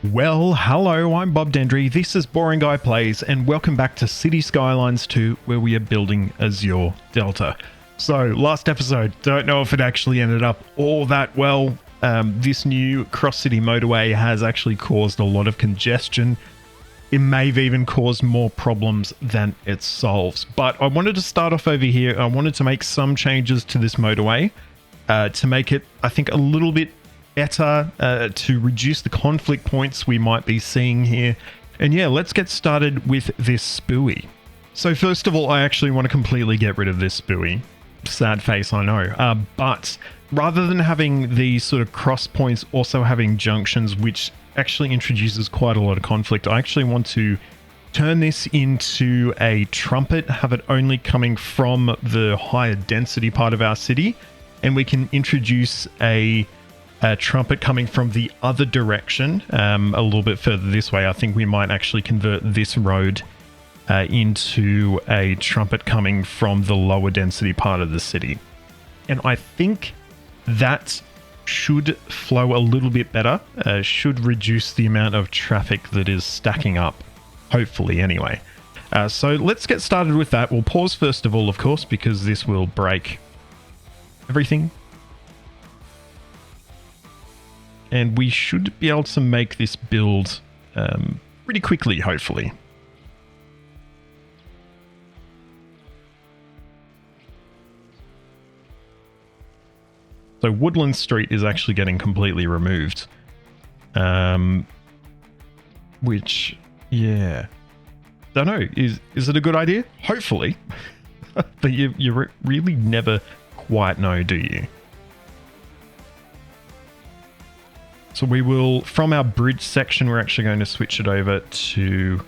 Well, hello, I'm Bob Dendry, this is Boring Guy Plays, and welcome back to Cities Skylines 2, where we are building Azure Delta. So, last episode, don't know if it actually ended up all that well. This new cross-city motorway has actually caused a lot of congestion. It may have even caused more problems than it solves. But I wanted to start off over here. I wanted to make some changes to this motorway to make it, I think, a little bit better, to reduce the conflict points we might be seeing here. And yeah, let's get started with this spooey. So first of all, I actually want to completely get rid of this spooey. Sad face, I know. But rather than having these sort of cross points also having junctions, which actually introduces quite a lot of conflict, I actually want to turn this into a trumpet, have it only coming from the higher density part of our city, and we can introduce a trumpet coming from the other direction, a little bit further this way. I think we might actually convert this road into a trumpet coming from the lower density part of the city. And I think that should flow a little bit better, should reduce the amount of traffic that is stacking up, hopefully anyway. So let's get started with that. We'll pause first of all, of course, because this will break everything. And we should be able to make this build pretty quickly, hopefully. So Woodland Street is actually getting completely removed. Which, yeah. Don't know. Is it a good idea? Hopefully. But you really never quite know, do you? So we will, from our bridge section, we're actually going to switch it over to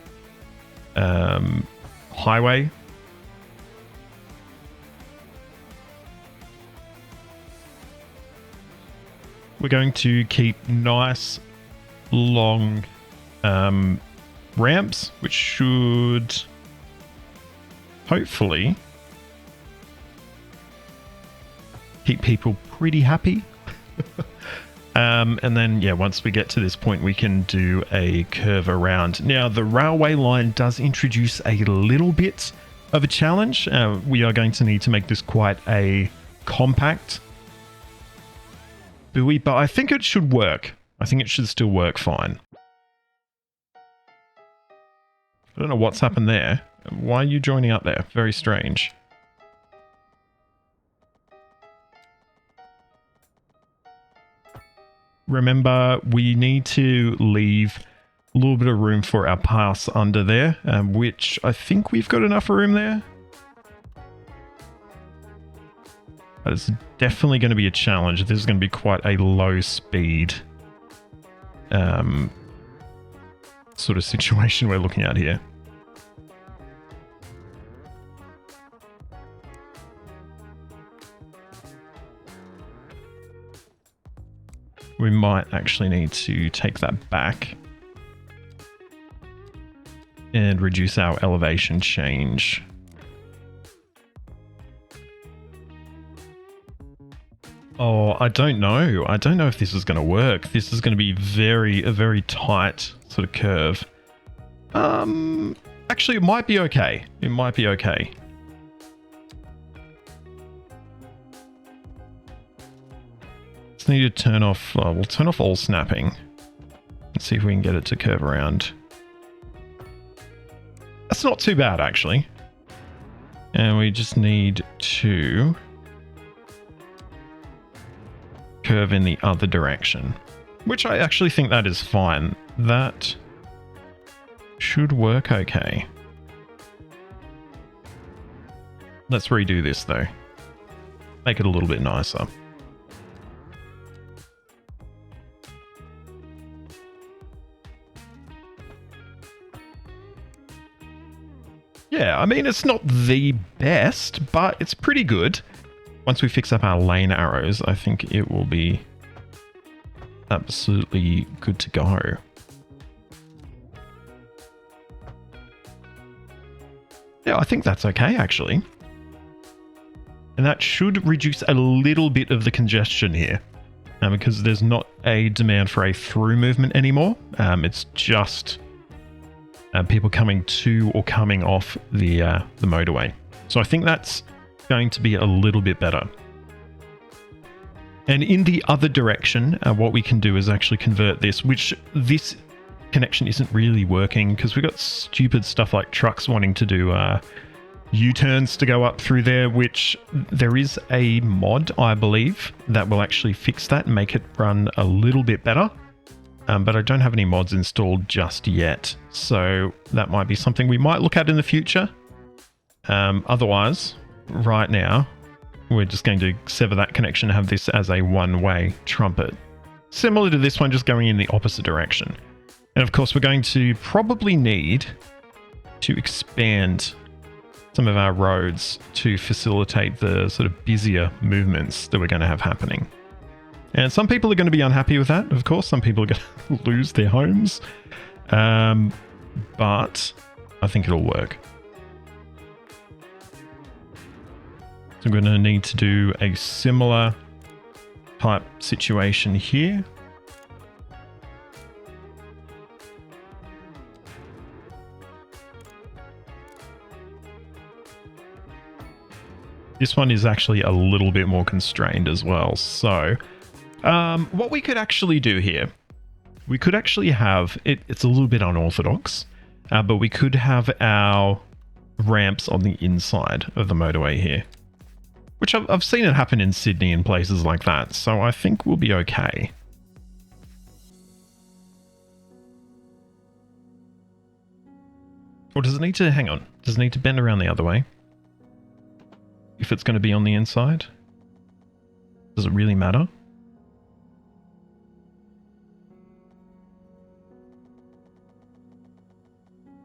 highway. We're going to keep nice long ramps, which should hopefully keep people pretty happy. And then, yeah, once we get to this point, we can do a curve around. Now, the railway line does introduce a little bit of a challenge. We are going to need to make this quite a compact buoy, but I think it should work. I think it should still work fine. I don't know what's happened there. Why are you joining up there? Very strange. Remember, we need to leave a little bit of room for our pass under there, which I think we've got enough room there. But it's definitely going to be a challenge. This is going to be quite a low speed sort of situation we're looking at here. We might actually need to take that back and reduce our elevation change. Oh, I don't know. I don't know if this is going to work. This is going to be a very tight sort of curve. Actually, it might be okay. It might be okay. Just need to turn off, we'll turn off all snapping. Let's see if we can get it to curve around. That's not too bad, actually. And we just need to curve in the other direction, which I actually think that is fine. That should work okay. Let's redo this, though. Make it a little bit nicer. Yeah, I mean, it's not the best, but it's pretty good. Once we fix up our lane arrows, I think it will be absolutely good to go. Yeah, I think that's okay, actually. And that should reduce a little bit of the congestion here. because there's not a demand for a through movement anymore. It's just people coming to or coming off the motorway. So I think that's going to be a little bit better. And in the other direction, what we can do is actually convert this, which this connection isn't really working because we've got stupid stuff like trucks wanting to do U-turns to go up through there, which there is a mod, I believe, that will actually fix that and make it run a little bit better. But I don't have any mods installed just yet. So that might be something we might look at in the future. Otherwise, right now, we're just going to sever that connection and have this as a one-way trumpet. Similar to this one, just going in the opposite direction. And of course, we're going to probably need to expand some of our roads to facilitate the sort of busier movements that we're going to have happening. And some people are going to be unhappy with that, of course. Some people are going to lose their homes. But I think it'll work. So I'm going to need to do a similar type situation here. This one is actually a little bit more constrained as well. So what we could actually do here, we could actually have, it's a little bit unorthodox, but we could have our ramps on the inside of the motorway here, which I've seen it happen in Sydney and places like that. So I think we'll be okay. Or does it need to, hang on, does it need to bend around the other way? If it's going to be on the inside? Does it really matter?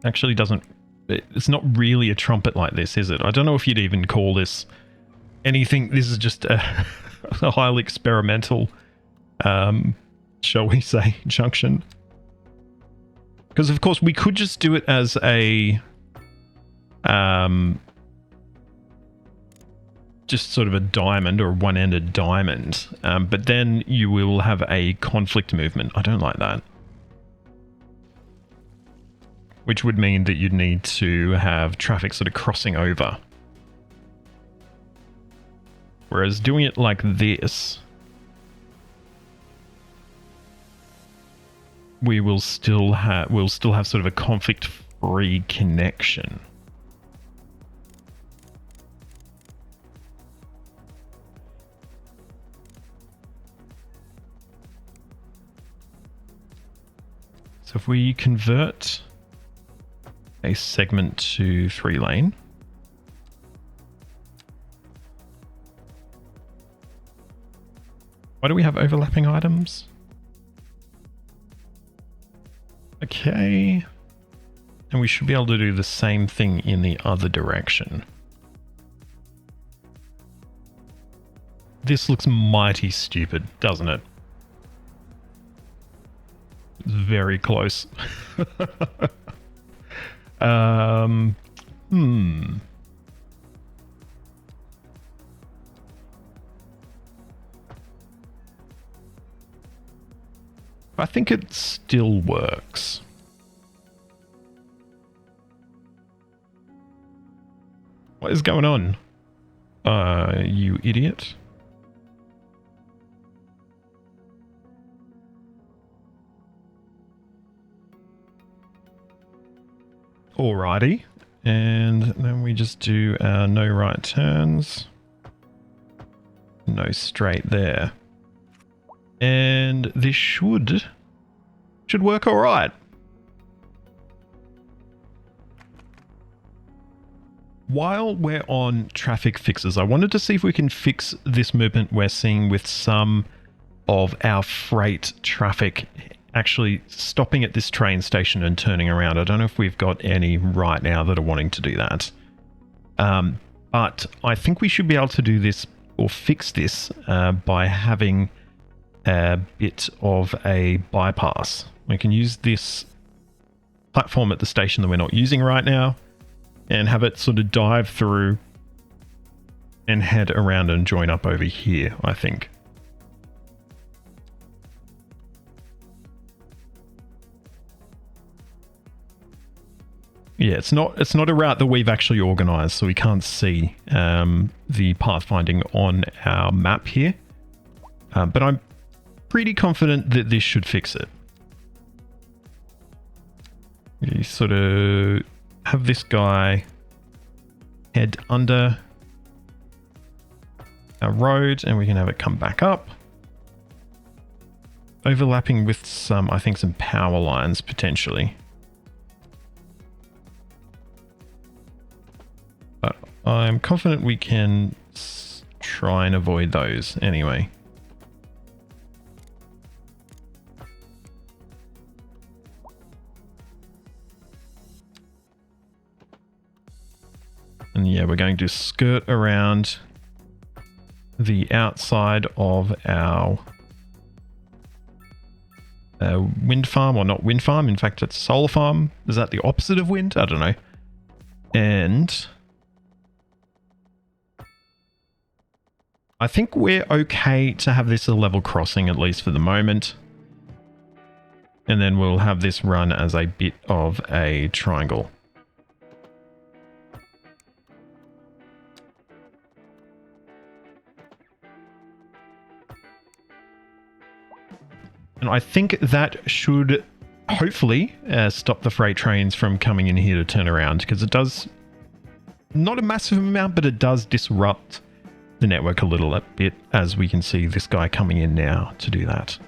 Actually doesn't, it's not really a trumpet like this, is it? I don't know if you'd even call this anything. This is just a highly experimental, shall we say, junction. Because of course we could just do it as a, just sort of a diamond or a one-ended diamond, but then you will have a conflict movement. I don't like that. Which would mean that you'd need to have traffic sort of crossing over. Whereas doing it like this, we'll still have sort of a conflict-free connection. So if we convert a segment to 3-lane, why do we have overlapping items? Okay. And we should be able to do the same thing in the other direction. This looks mighty stupid, doesn't it? Very close. I think it still works. What is going on? You idiot. Alrighty, and then we just do our no right turns, no straight there, and this should work all right. While we're on traffic fixes, I wanted to see if we can fix this movement we're seeing with some of our freight traffic actually stopping at this train station and turning around. I don't know if we've got any right now that are wanting to do that. But I think we should be able to do this or fix this by having a bit of a bypass. We can use this platform at the station that we're not using right now and have it sort of dive through and head around and join up over here, I think. Yeah, it's not a route that we've actually organized, so we can't see the pathfinding on our map here. But I'm pretty confident that this should fix it. You sort of have this guy head under our road, and we can have it come back up, overlapping with some, I think, some power lines potentially. But I'm confident we can try and avoid those anyway. And yeah, we're going to skirt around the outside of our wind farm, or not wind farm. In fact, it's solar farm. Is that the opposite of wind? I don't know. And I think we're okay to have this a level crossing, at least for the moment. And then we'll have this run as a bit of a triangle. And I think that should hopefully stop the freight trains from coming in here to turn around, because it does, not a massive amount, but it does disrupt the network a little bit, as we can see this guy coming in now to do that.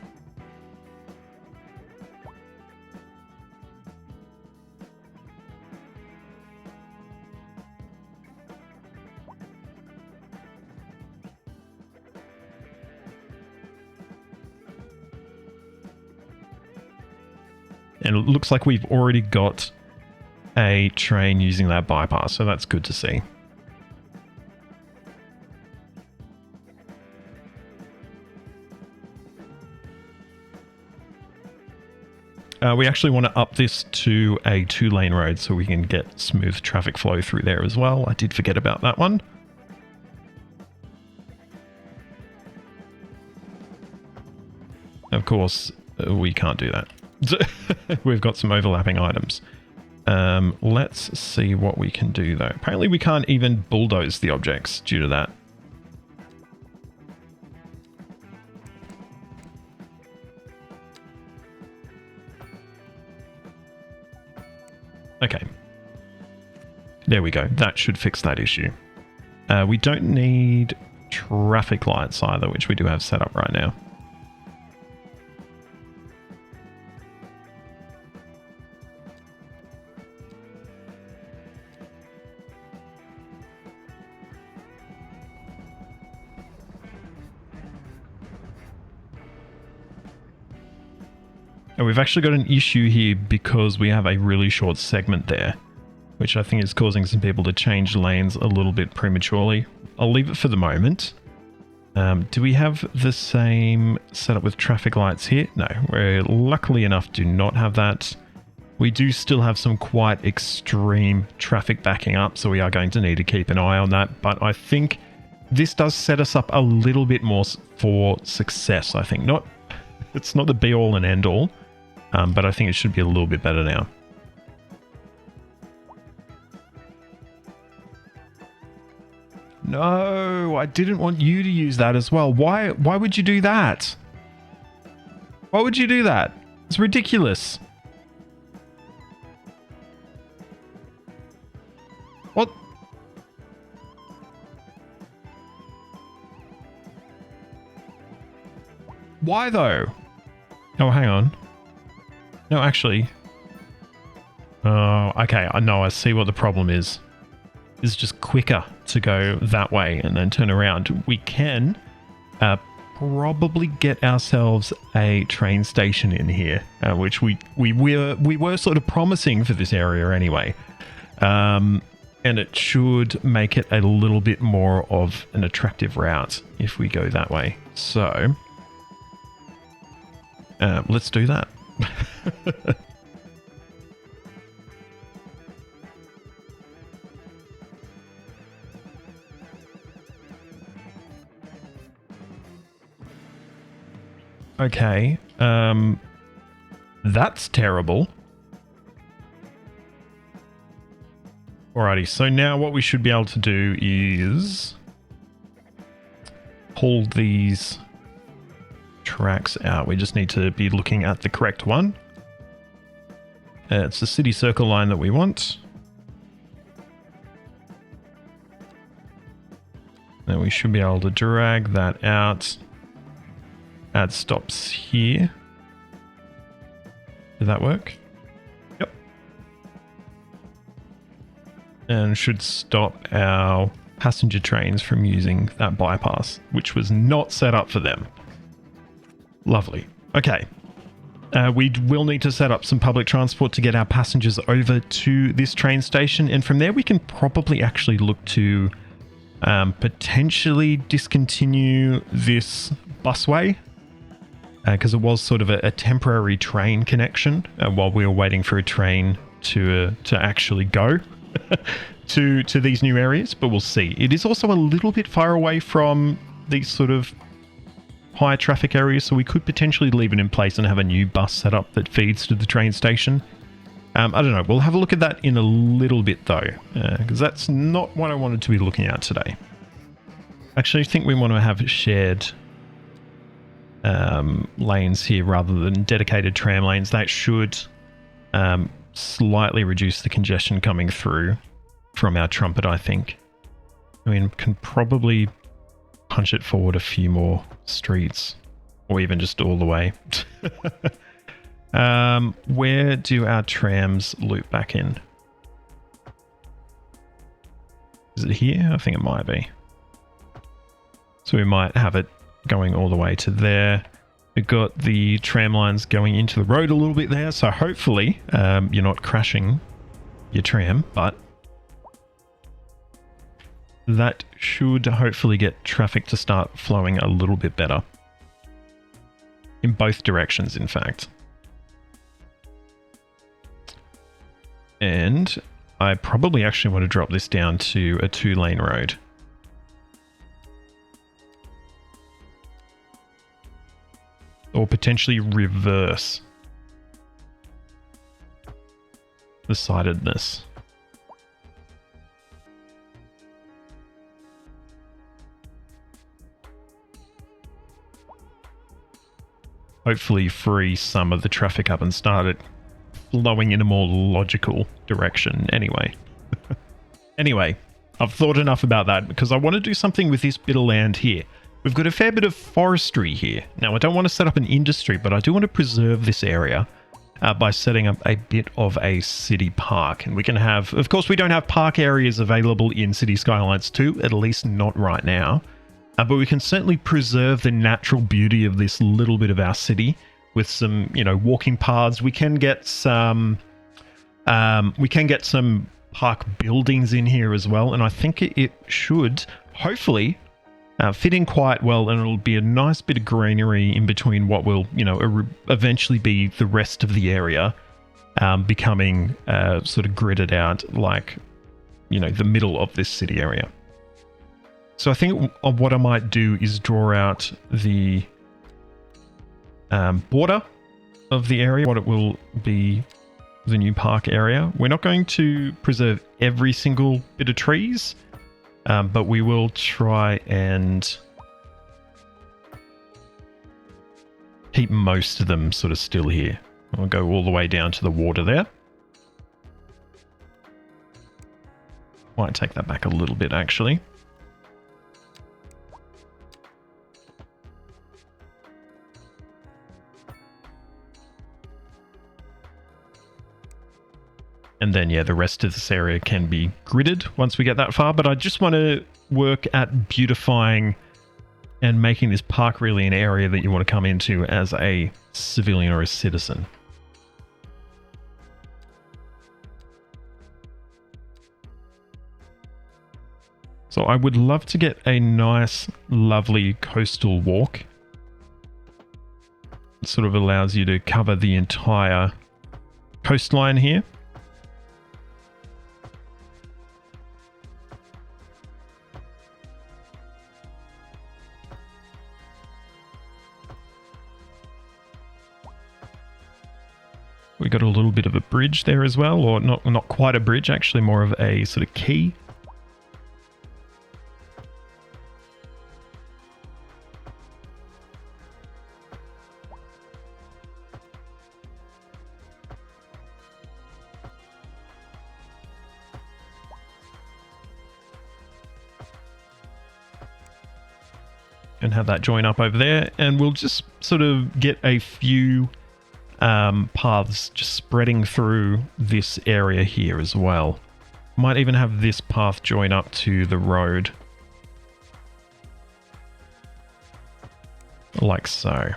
And it looks like we've already got a train using that bypass, so that's good to see. We actually want to up this to a 2-lane road so we can get smooth traffic flow through there as well. I did forget about that one. Of course, we can't do that. We've got some overlapping items. Let's see what we can do though. Apparently we can't even bulldoze the objects due to that. Okay. There we go. That should fix that issue. We don't need traffic lights either, which we do have set up right now. And we've actually got an issue here because we have a really short segment there, which I think is causing some people to change lanes a little bit prematurely. I'll leave it for the moment. Do we have the same setup with traffic lights here? No, we luckily enough do not have that. We do still have some quite extreme traffic backing up, so we are going to need to keep an eye on that. But I think this does set us up a little bit more for success, I think. It's not the be-all and end-all. But I think it should be a little bit better now. No, I didn't want you to use that as well. Why would you do that? Why would you do that? It's ridiculous. What? Why though? Oh, hang on. No, actually. Oh, okay. I know. I see what the problem is. It's just quicker to go that way and then turn around. We can probably get ourselves a train station in here, which we were sort of promising for this area anyway. And it should make it a little bit more of an attractive route if we go that way. So let's do that. Okay, that's terrible. Alrighty, so now what we should be able to do is pull these tracks out. We just need to be looking at the correct one. It's the city circle line that we want. Then we should be able to drag that out. Add stops here. Did that work? Yep. And should stop our passenger trains from using that bypass, which was not set up for them. Lovely. Okay. We will need to set up some public transport to get our passengers over to this train station. And from there, we can probably actually look to potentially discontinue this busway. Because it was sort of a temporary train connection while we were waiting for a train to actually go to these new areas. But we'll see. It is also a little bit far away from these sort of high traffic areas, so we could potentially leave it in place and have a new bus set up that feeds to the train station. I don't know. We'll have a look at that in a little bit though, because that's not what I wanted to be looking at today. Actually, I think we want to have shared lanes here rather than dedicated tram lanes. That should slightly reduce the congestion coming through from our trumpet, I think. I mean, can probably punch it forward a few more streets, or even just all the way. Where do our trams loop back in? Is it here? I think it might be. So we might have it going all the way to there. We've got the tram lines going into the road a little bit there, so hopefully you're not crashing your tram, but that should hopefully get traffic to start flowing a little bit better. In both directions, in fact. And I probably actually want to drop this down to a 2-lane road. Or potentially reverse the sidedness. Hopefully free some of the traffic up and start it flowing in a more logical direction anyway. Anyway, I've thought enough about that because I want to do something with this bit of land here. We've got a fair bit of forestry here. Now, I don't want to set up an industry, but I do want to preserve this area by setting up a bit of a city park. And we can have, of course, we don't have park areas available in Cities Skylines 2, at least not right now. But we can certainly preserve the natural beauty of this little bit of our city with some, you know, walking paths. We can get some park buildings in here as well. And I think it should hopefully fit in quite well, and it'll be a nice bit of greenery in between what will, you know, eventually be the rest of the area, becoming sort of gridded out like, you know, the middle of this city area. So I think what I might do is draw out the border of the area, what it will be, the new park area. We're not going to preserve every single bit of trees, but we will try and keep most of them sort of still here. I'll go all the way down to the water there. Might take that back a little bit, actually. And then, yeah, the rest of this area can be gridded once we get that far. But I just want to work at beautifying and making this park really an area that you want to come into as a civilian or a citizen. So I would love to get a nice, lovely coastal walk. It sort of allows you to cover the entire coastline here. We got a little bit of a bridge there as well, or not quite a bridge, actually more of a sort of quay. And have that join up over there, and we'll just sort of get a few paths just spreading through this area here as well. Might even have this path join up to the road. Like so.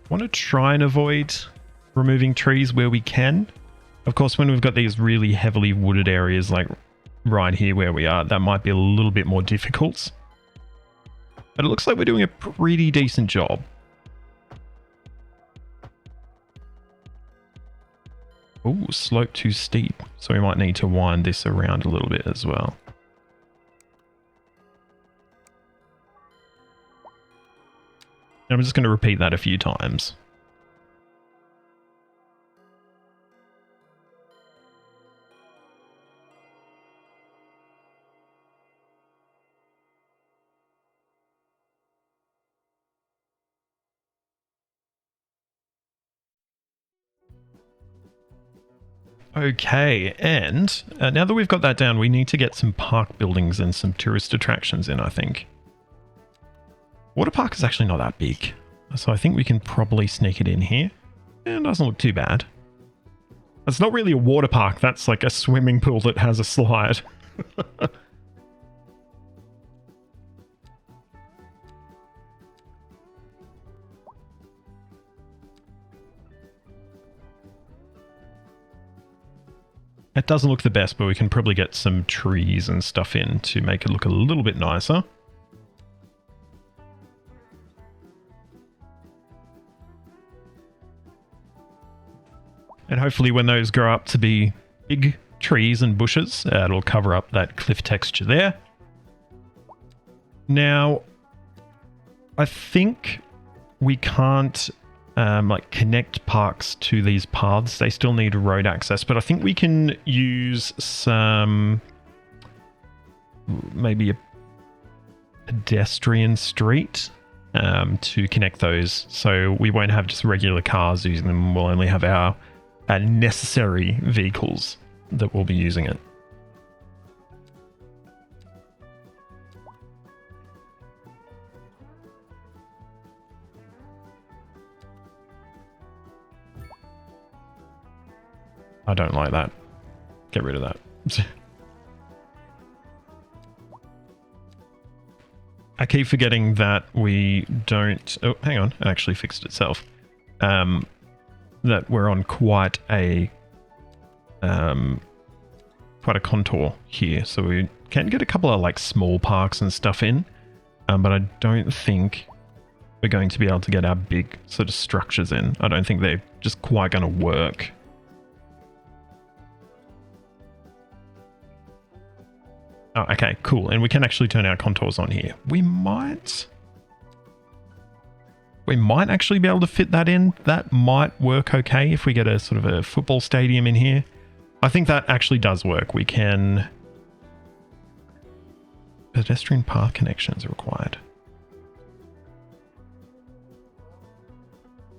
Want to try and avoid removing trees where we can. Of course, when we've got these really heavily wooded areas like right here where we are, that might be a little bit more difficult. But it looks like we're doing a pretty decent job. Oh, slope too steep. So we might need to wind this around a little bit as well. And I'm just going to repeat that a few times. Okay, and now that we've got that down, we need to get some park buildings and some tourist attractions in, I think. Water park is actually not that big, so I think we can probably sneak it in here. It doesn't look too bad. It's not really a water park, that's like a swimming pool that has a slide. It doesn't look the best, but we can probably get some trees and stuff in to make it look a little bit nicer. And hopefully when those grow up to be big trees and bushes, it'll cover up that cliff texture there. Now, I think we can't like connect parks to these paths. They still need road access, but I think we can use some, maybe a pedestrian street to connect those. So we won't have just regular cars using them. We'll only have our necessary vehicles that will be using it. I don't like that. Get rid of that. I keep forgetting that we don't... Oh, hang on. It actually fixed itself. That we're on quite a contour here. So we can get a couple of like small parks and stuff in. But I don't think we're going to be able to get our big sort of structures in. I don't think they're just quite going to work. Oh, okay, cool. And we can actually turn our contours on here. We might actually be able to fit that in. That might work okay if we get a sort of a football stadium in here. I think that actually does work. We can... Pedestrian path connections required.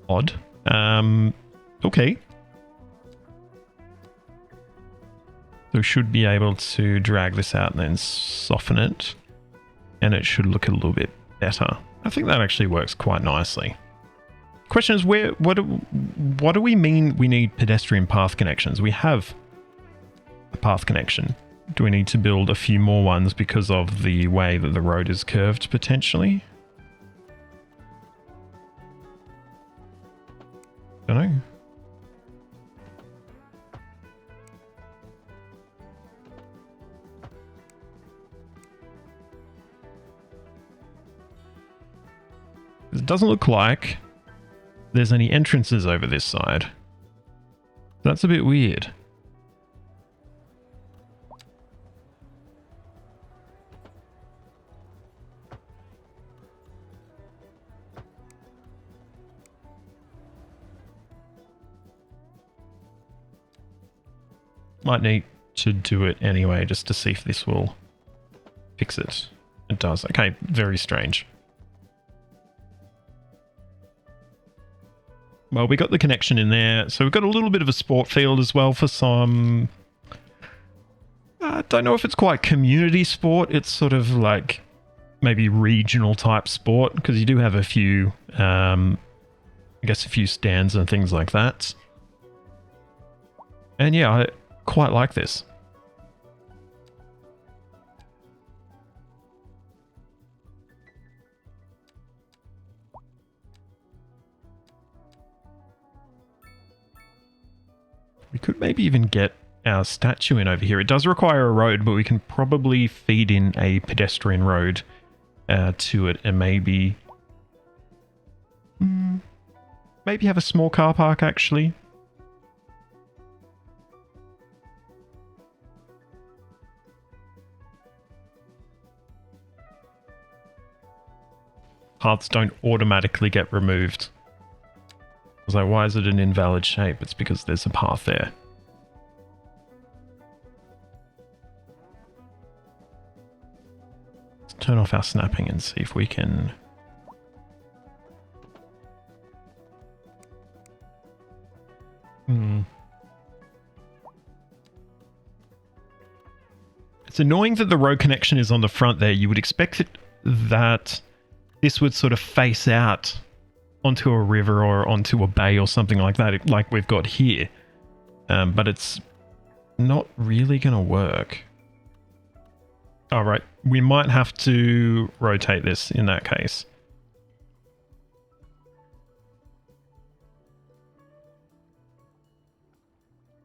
Odd. Okay. So we should be able to drag this out and then soften it. And it should look a little bit better. I think that actually works quite nicely. Question is, what do we mean we need pedestrian path connections? We have a path connection. Do we need to build a few more ones because of the way that the road is curved, potentially? Don't know. It doesn't look like there's any entrances over this side. That's a bit weird. Might need to do it anyway, just to see if this will fix it. It does. Okay, very strange. Well, we got the connection in there. So we've got a little bit of a sport field as well for some... I don't know if it's quite community sport. It's sort of like maybe regional type sport, because you do have a few, I guess a few stands and things like that. And yeah, I quite like this. We could maybe even get our statue in over here. It does require a road, but we can probably feed in a pedestrian road to it, and maybe have a small car park actually. Paths don't automatically get removed. I was like, why is it an invalid shape? It's because there's a path there. Let's turn off our snapping and see if we can... It's annoying that the road connection is on the front there. You would expect it that this would sort of face out onto a river or onto a bay or something like that, like we've got here. But it's not really going to work. All right, we might have to rotate this in that case.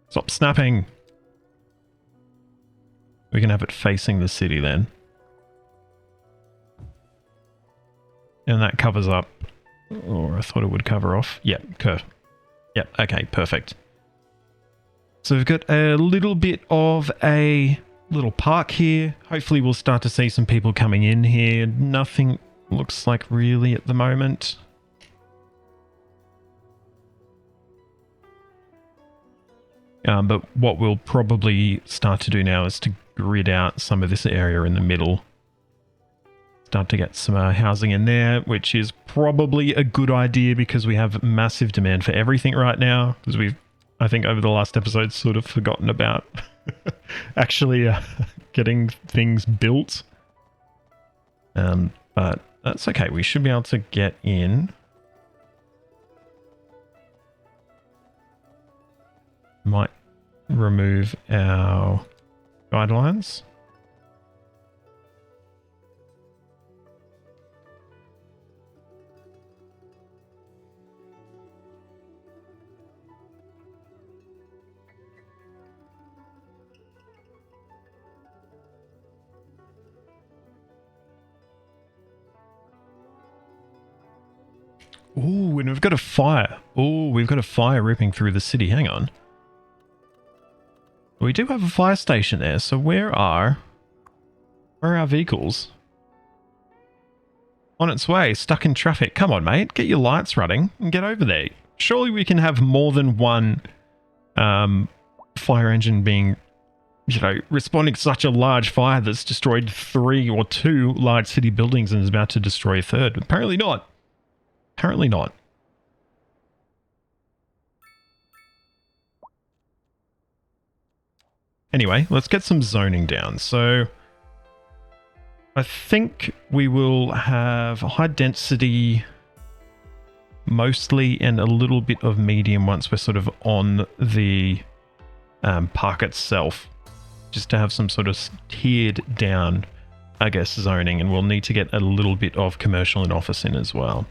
Stop snapping. We can have it facing the city then. And that covers up, or I thought it would cover off. Yep, curve. Yep, okay, perfect. So we've got a little bit of a little park here. Hopefully we'll start to see some people coming in here. Nothing looks like really at the moment. But what we'll probably start to do now is to grid out some of this area in the middle. Start to get some housing in there, which is probably a good idea because we have massive demand for everything right now. Because we've, I think over the last episode, sort of forgotten about actually getting things built. But that's okay. We should be able to get in. Might remove our guidelines. Ooh, and we've got a fire. Ooh, we've got a fire ripping through the city. Hang on. We do have a fire station there, so where are our vehicles? On its way, stuck in traffic. Come on, mate. Get your lights running and get over there. Surely we can have more than one fire engine being, you know, responding to such a large fire that's destroyed 3 or 2 large city buildings and is about to destroy a third. Apparently not. Apparently not. Anyway, let's get some zoning down. So I think we will have high density mostly and a little bit of medium once we're sort of on the park itself, just to have some sort of tiered down, I guess, zoning, and we'll need to get a little bit of commercial and office in as well.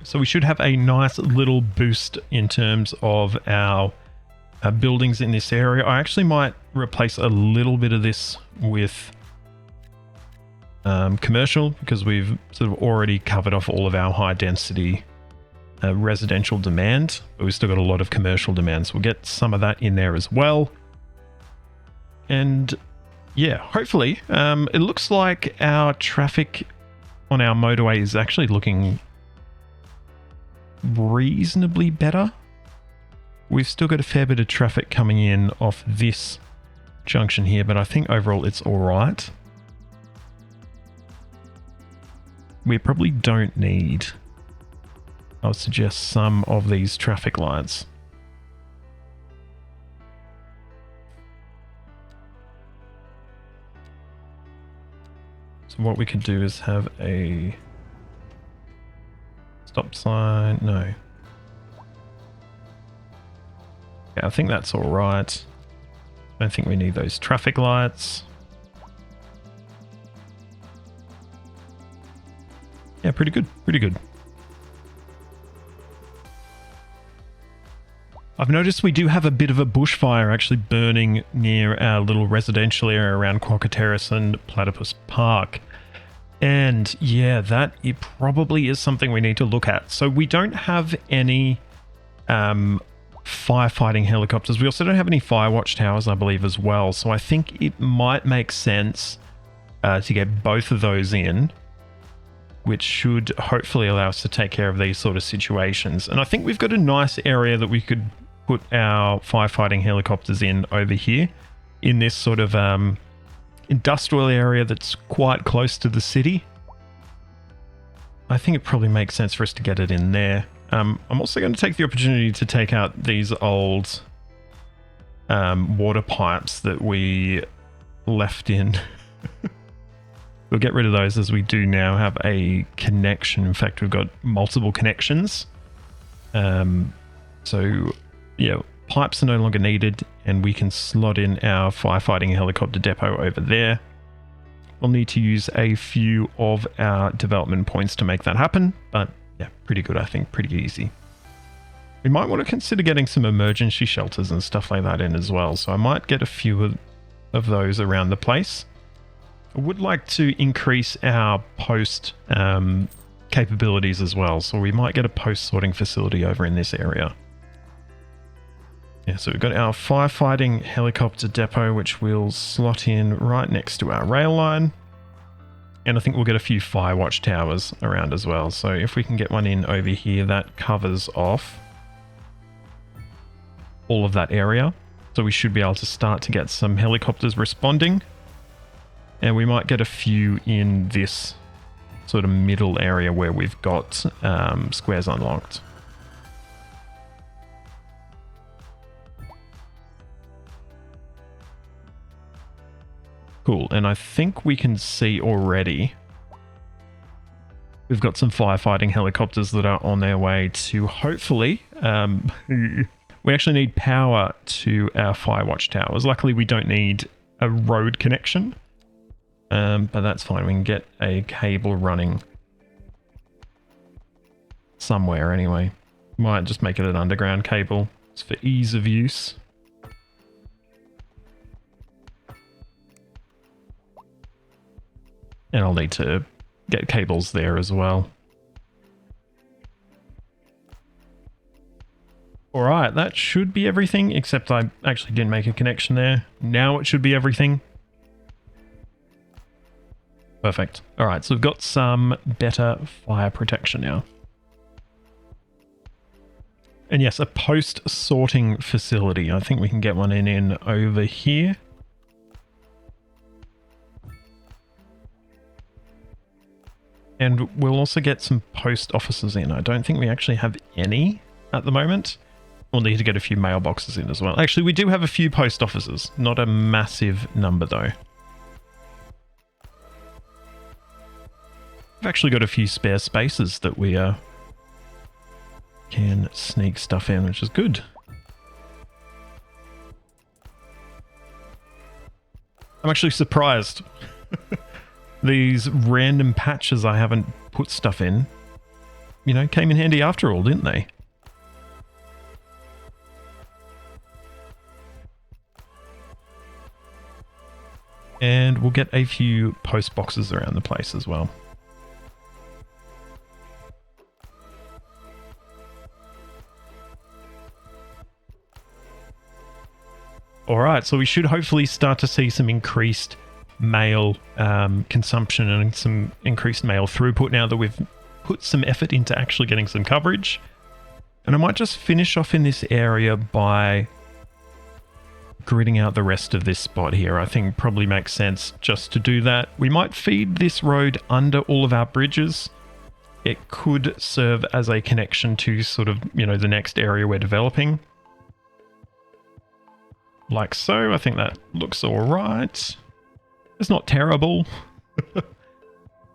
So we should have a nice little boost in terms of our buildings in this area. I actually might replace a little bit of this with commercial, because we've sort of already covered off all of our high density residential demand, but we've still got a lot of commercial demand. So we'll get some of that in there as well. And yeah, hopefully it looks like our traffic on our motorway is actually looking reasonably better. We've still got a fair bit of traffic coming in off this junction here, but I think overall it's all right. We probably don't need, I would suggest, some of these traffic lights. So what we could do is have a stop sign. No. Yeah, I think that's all right. I don't think we need those traffic lights. Yeah, pretty good, pretty good. I've noticed we do have a bit of a bushfire actually burning near our little residential area around Quokka Terrace and Platypus Park. And yeah, that it probably is something we need to look at. So we don't have any firefighting helicopters. We also don't have any fire watch towers, I believe, as well. So I think it might make sense to get both of those in, which should hopefully allow us to take care of these sort of situations. And I think we've got a nice area that we could put our firefighting helicopters in over here in this sort of industrial area that's quite close to the city. I think it probably makes sense for us to get it in there. I'm also going to take the opportunity to take out these old water pipes that we left in. We'll get rid of those as we do now have a connection. In fact, we've got multiple connections. So yeah, pipes are no longer needed, and we can slot in our firefighting helicopter depot over there. We'll need to use a few of our development points to make that happen, but yeah, pretty good, I think, pretty easy. We might want to consider getting some emergency shelters and stuff like that in as well, so I might get a few of those around the place. I would like to increase our post capabilities as well, so we might get a post sorting facility over in this area. Yeah, so we've got our firefighting helicopter depot, which we'll slot in right next to our rail line. And I think we'll get a few fire watch towers around as well. So if we can get one in over here, that covers off all of that area. So we should be able to start to get some helicopters responding. And we might get a few in this sort of middle area where we've got squares unlocked. Cool, and I think we can see already we've got some firefighting helicopters that are on their way to hopefully... we actually need power to our fire watch towers. Luckily, we don't need a road connection, but that's fine. We can get a cable running somewhere anyway. Might just make it an underground cable. It's for ease of use. And I'll need to get cables there as well. Alright, that should be everything, except I actually didn't make a connection there. Now it should be everything. Perfect. Alright, so we've got some better fire protection now. And yes, a post-sorting facility. I think we can get one in over here. And we'll also get some post offices in. I don't think we actually have any at the moment. We'll need to get a few mailboxes in as well. Actually, we do have a few post offices. Not a massive number, though. We've actually got a few spare spaces that we can sneak stuff in, which is good. I'm actually surprised. These random patches I haven't put stuff in, you know, came in handy after all, didn't they? And we'll get a few post boxes around the place as well. Alright, so we should hopefully start to see some increased mail consumption and some increased mail throughput now that we've put some effort into actually getting some coverage. And I might just finish off in this area by gridding out the rest of this spot here. I think probably makes sense just to do that. We might feed this road under all of our bridges. It could serve as a connection to sort of, you know, the next area we're developing. Like so. I think that looks all right. It's not terrible.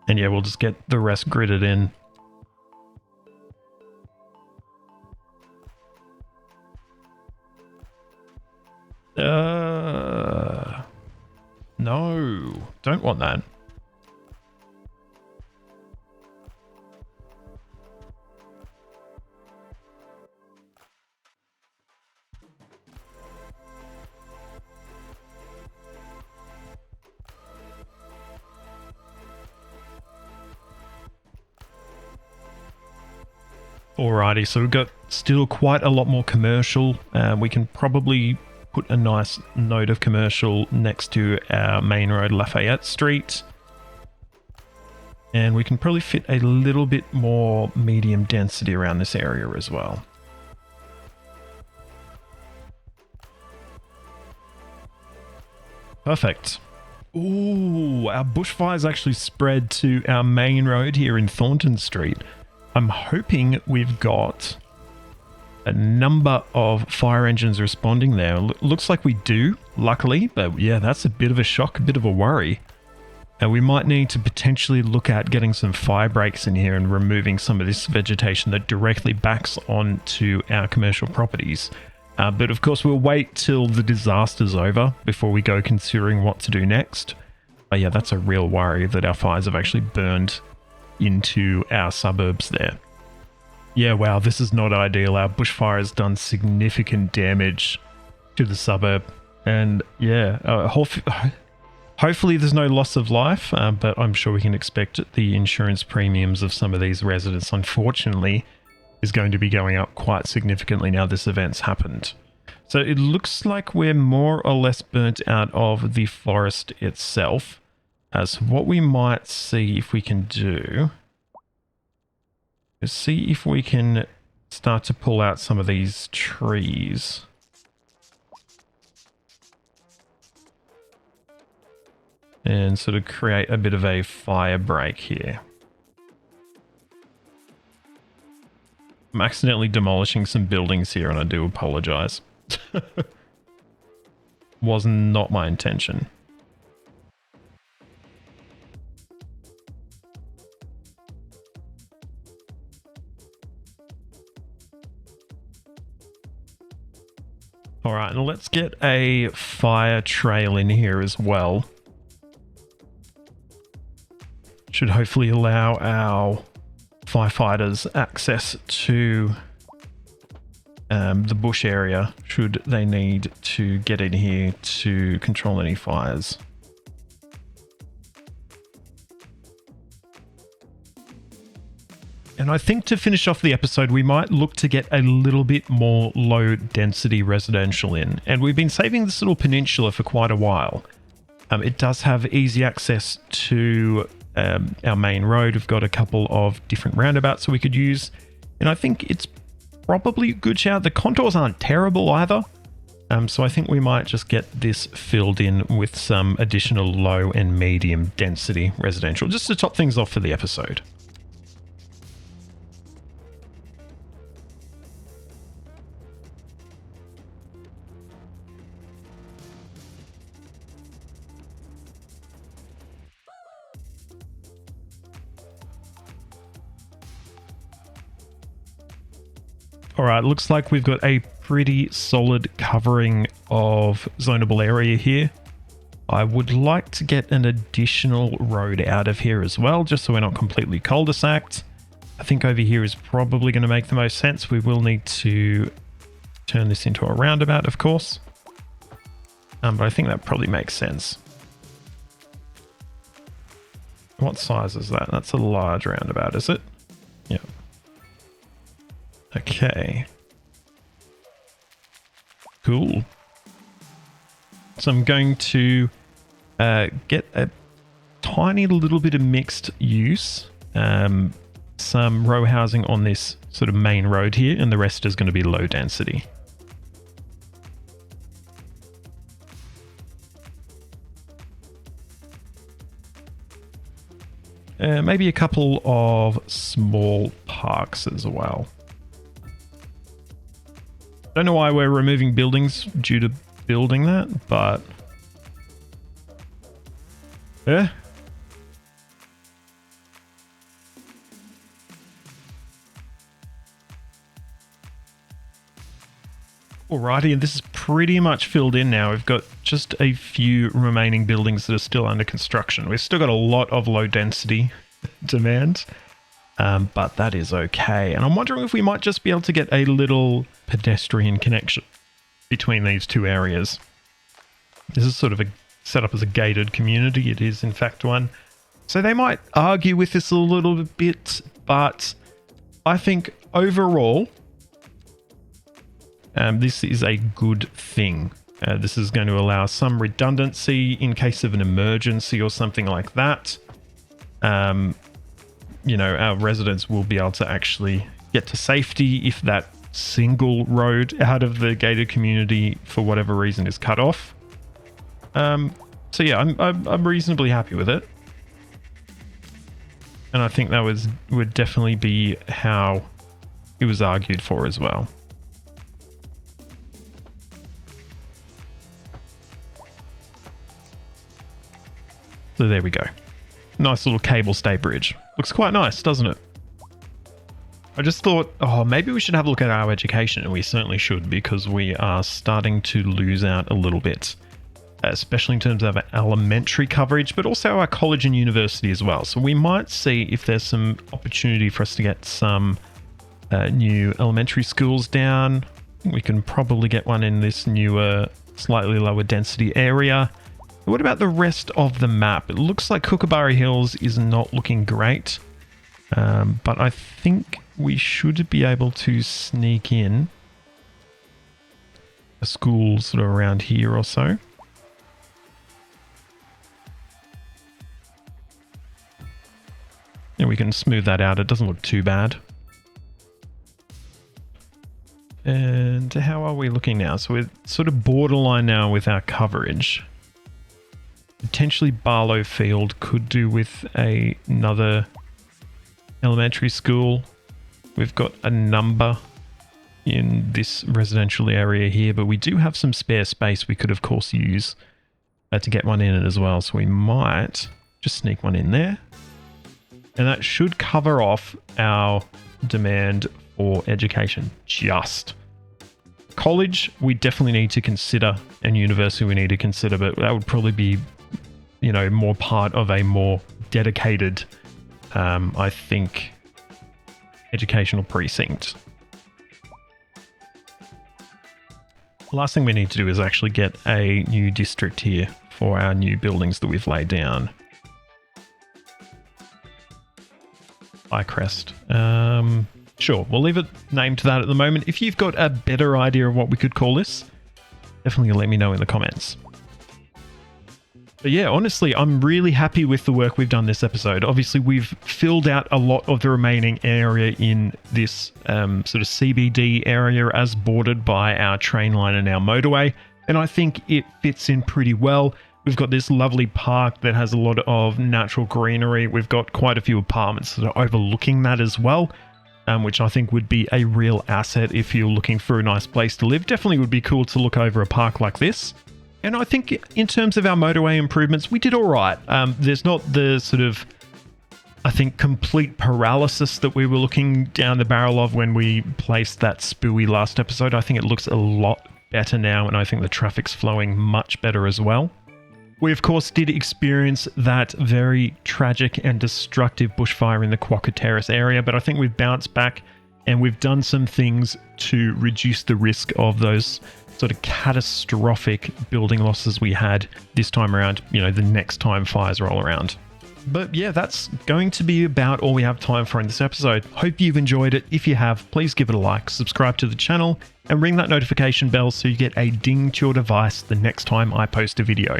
And yeah, we'll just get the rest gridded in. No, don't want that. Alrighty, so we've got still quite a lot more commercial. We can probably put a nice node of commercial next to our main road, Lafayette Street. And we can probably fit a little bit more medium density around this area as well. Perfect. Ooh, our bushfires actually spread to our main road here in Thornton Street. I'm hoping we've got a number of fire engines responding there. Looks like we do, luckily, but yeah, that's a bit of a shock, a bit of a worry. And we might need to potentially look at getting some fire breaks in here and removing some of this vegetation that directly backs onto our commercial properties. But of course, we'll wait till the disaster's over before we go considering what to do next. But yeah, that's a real worry that our fires have actually burned into our suburbs there. Yeah, wow, this is not ideal. Our bushfire has done significant damage to the suburb. And yeah, hopefully there's no loss of life, but I'm sure we can expect the insurance premiums of some of these residents, unfortunately, is going to be going up quite significantly now this event's happened. So it looks like we're more or less burnt out of the forest itself. So what we might see if we can do is see if we can start to pull out some of these trees. And sort of create a bit of a fire break here. I'm accidentally demolishing some buildings here and I do apologize. Was not my intention. All right, and let's get a fire trail in here as well. Should hopefully allow our firefighters access to the bush area should they need to get in here to control any fires. And I think to finish off the episode, we might look to get a little bit more low density residential in. And we've been saving this little peninsula for quite a while. It does have easy access to our main road. We've got a couple of different roundabouts that we could use. And I think it's probably a good shout. The contours aren't terrible either. So I think we might just get this filled in with some additional low and medium density residential, just to top things off for the episode. All right, looks like we've got a pretty solid covering of zonable area here. I would like to get an additional road out of here as well, just so we're not completely cul-de-saced. I think over here is probably going to make the most sense. We will need to turn this into a roundabout, of course. But I think that probably makes sense. What size is that? That's a large roundabout, is it? Yeah. Okay. Cool. So I'm going to get a tiny little bit of mixed use. Some row housing on this sort of main road here, and the rest is going to be low density. Maybe a couple of small parks as well. Don't know why we're removing buildings due to building that, but yeah. Alrighty, and this is pretty much filled in now. We've got just a few remaining buildings that are still under construction. We've still got a lot of low density demand, but that is okay. And I'm wondering if we might just be able to get a little pedestrian connection between these two areas. This is sort of set up as a gated community. It is in fact one. So they might argue with this a little bit, but I think overall, this is a good thing. This is going to allow some redundancy in case of an emergency or something like that. You know, our residents will be able to actually get to safety if that single road out of the gated community for whatever reason is cut off. So yeah, I'm reasonably happy with it. And I think that would definitely be how it was argued for as well. So there we go. Nice little cable stay bridge. Looks quite nice, doesn't it? I just thought, oh, maybe we should have a look at our education, and we certainly should, because we are starting to lose out a little bit, especially in terms of our elementary coverage, but also our college and university as well. So we might see if there's some opportunity for us to get some new elementary schools down. We can probably get one in this newer, slightly lower density area. What about the rest of the map? It looks like Kookaburra Hills is not looking great, but I think we should be able to sneak in a school sort of around here or so. And we can smooth that out. It doesn't look too bad. And how are we looking now? So we're sort of borderline now with our coverage. Potentially Barlow Field could do with another elementary school. We've got a number in this residential area here, but we do have some spare space we could of course use to get one in as well. So we might just sneak one in there. And that should cover off our demand for education. Just. College, we definitely need to consider, and university we need to consider, but that would probably be, you know, more part of a more dedicated, I think, educational precinct. The last thing we need to do is actually get a new district here for our new buildings that we've laid down. Hi, Crest. Sure, we'll leave it named to that at the moment. If you've got a better idea of what we could call this, definitely let me know in the comments. But yeah, honestly, I'm really happy with the work we've done this episode. Obviously, we've filled out a lot of the remaining area in this sort of CBD area as bordered by our train line and our motorway. And I think it fits in pretty well. We've got this lovely park that has a lot of natural greenery. We've got quite a few apartments that are overlooking that as well, which I think would be a real asset if you're looking for a nice place to live. Definitely would be cool to look over a park like this. And I think in terms of our motorway improvements, we did all right. There's not the sort of, I think, complete paralysis that we were looking down the barrel of when we placed that spooey last episode. I think it looks a lot better now, and I think the traffic's flowing much better as well. We, of course, did experience that very tragic and destructive bushfire in the Quokka Terrace area, but I think we've bounced back and we've done some things to reduce the risk of those sort of catastrophic building losses we had this time around, you know, the next time fires roll around. But yeah, that's going to be about all we have time for in this episode. Hope you've enjoyed it. If you have, please give it a like, subscribe to the channel, and ring that notification bell so you get a ding to your device the next time I post a video.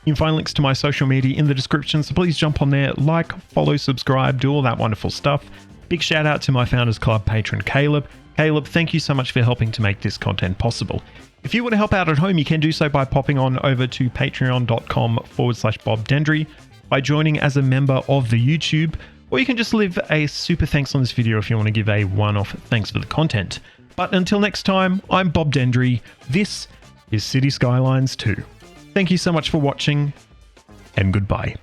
You can find links to my social media in the description, so please jump on there, like, follow, subscribe, do all that wonderful stuff. Big shout out to my Founders Club patron Caleb. Caleb, thank you so much for helping to make this content possible. If you want to help out at home, you can do so by popping on over to patreon.com/BobDendry, by joining as a member of the YouTube, or you can just leave a super thanks on this video if you want to give a one-off thanks for the content. But until next time, I'm Bob Dendry. This is City Skylines 2. Thank you so much for watching, and goodbye.